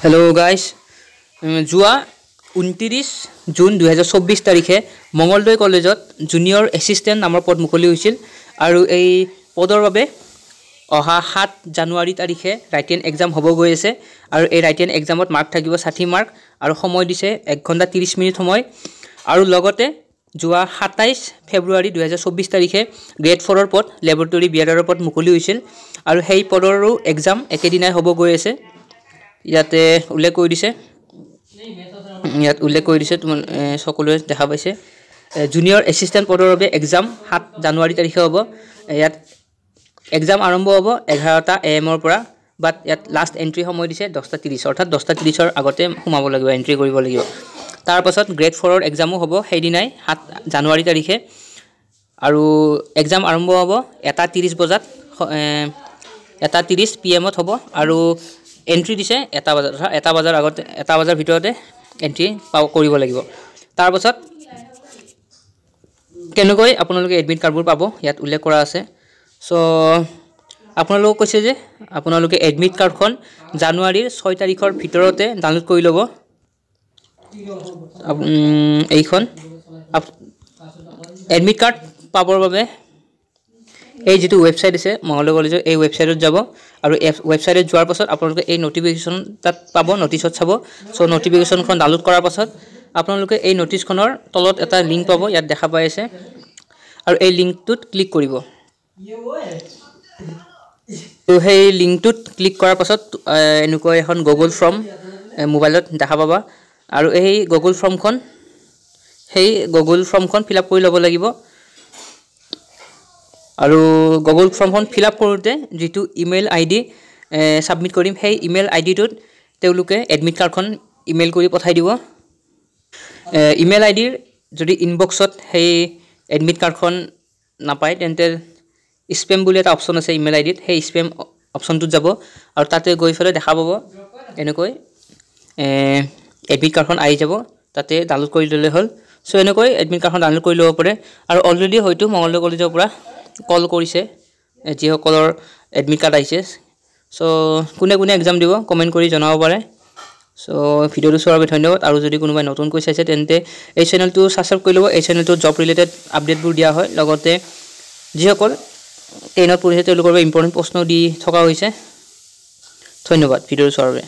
hello guys जुआ 29 जून 2024 तारिखे मंगलदৈ कलेजत junior assistant नाমৰ पद मुकলি হৈছিল আৰু এই পদৰ বাবে অহা 7 জানুৱাৰী তাৰিখে ৰাইটেন এক্সাম হ'ব গৈ আছে আৰু এই ৰাইটেন এক্সামত মাৰ্ক থাকিব 60 মাৰ্ক আৰু সময় দিছে 1 ঘণ্টা 30 মিনিট সময় আৰু লগতে जुआ 27 ফেব্ৰুৱাৰী 2024 তাৰিখে গ্ৰেড 4 ৰ পদ ল্যাবৰেটৰী বিয়াৰৰ পদ মুকলি হৈছিল আৰু সেই পদৰো এক্সাম একেদিনাই হ'ব গৈ আছে ইয়াতে উল্লেখ কৰি দিছে তোমাৰ সকলোৱে দেখা পাইছে জুনিয়ৰ এসিস্ট্যান্ট পদৰ বাবে এক্সাম 7 জানুৱাৰী তাৰিখে হ'ব ইয়াত এক্সাম আৰম্ভ হ'ব 11টা am ৰ পৰা বাট ইয়াত লাষ্ট এন্ট্ৰি সময় দিছে 10:30 অৰ্থাৎ 10:30 ৰ আগতে সোমাব লাগিব এন্ট্ৰি কৰিব লাগিব তাৰ পাছত গ্ৰেড 4 ৰ এক্সামও হ'ব সেই দিনাই 7 জানুৱাৰী তাৰিখে আৰু এক্সাম আৰম্ভ হ'ব 1:30 বজাত 1:30 pm ত হ'ব আৰু এন্ট্ৰি দিছে 1 বজাৰ আগতে 1 বজাৰ ভিতৰতে এন্ট্ৰি কৰিব লাগিব তাৰ পাছত কেনেকৈ আপোনালোকে এডমিট কাৰ্ডবোৰ পাব ইয়াত উল্লেখ কৰা আছে সো আপোনালোক কৈছে যে আপোনালোকে এডমিট কাৰ্ডখন জানুৱাৰীৰ 6 তাৰিখৰ ভিতৰতে ডাউনলোড কৰি ল'ব এইখন এডমিট কাৰ্ড পাবৰ বাবে এই যেটো ওয়েবসাইট আছে মঙ্গলদৈ কলেজৰ এই ওয়েবসাইটত যাব আৰু ওয়েবসাইটত যোৱাৰ পাছত আপোনালোকে এই নোটিফিকেশন তাত পাব নোটিছত চাব সো নোটিফিকেশনখন ডাউনলোড কৰাৰ পাছত আপোনালোকে এই নোটিছখনৰ তলত এটা লিংক পাব ইয়াত দেখা পাই আছে আৰু এই লিংকটোত ক্লিক কৰিব তো সেই লিংকটোত ক্লিক কৰাৰ পাছত এনেকৈ এখন গুগল ফৰ্ম মোবাইলত দেখা পাবা আৰু এই গুগল ফৰ্মখন ফিল আপ কৰি ল'ব লাগিব আৰু গুগল ফৰ্মখন ফিল আপ কৰোতে যেটো ইমেইল আইডি সাবমিট কৰিম সেই ইমেইল আইডিটোত তেওঁলোকে এডমিট কাৰ্ডখন ইমেইল কৰি পঠাই দিব ইমেইল আইডিৰ যদি ইনবক্সত সেই এডমিট কাৰ্ডখন নাপায় তেন্তে স্প্যাম বুলি এটা অপচন আছে ইমেইল আইডিত সেই স্প্যাম অপচনটোত যাব আৰু তাতে গৈ ফেলে দেখা পাব এনেকৈ এডমিট কাৰ্ডখন আহি যাব তাতে ডাউনলোড কৰি ললে হ'ল সো এনেকৈ এডমিট কাৰ্ডখন ডাউনলোড কৰি ল'ব পাৰে আৰু অলৰেডি হয়তো মঙ্গলদৈ কলেজৰ পৰা কল কৰিছে যি সকলৰ এডমিট কাৰ্ড আহিছে সো কোনে কোনে এক্সাম দিব কমেন্ট কৰি জনাব পাৰে সো ভিডিওটো চোৱাৰ বাবে ধন্যবাদ আৰু যদি কোনোবাই নতুনকৈ চাইছে তেন্তে এই চেনেলটো সাবস্ক্ৰাইব কৰি ল'ব এই চেনেলটো জব ৰিলেটেড আপডেটবোৰ দিয়া হয় লগতে যি সকল 10ত পঢ়িছে তেওঁলোকৰ বাবে ইম্পৰ্টেন্ট প্ৰশ্ন দি থকা হৈছে ধন্যবাদ ভিডিওটো চোৱাৰ বাবে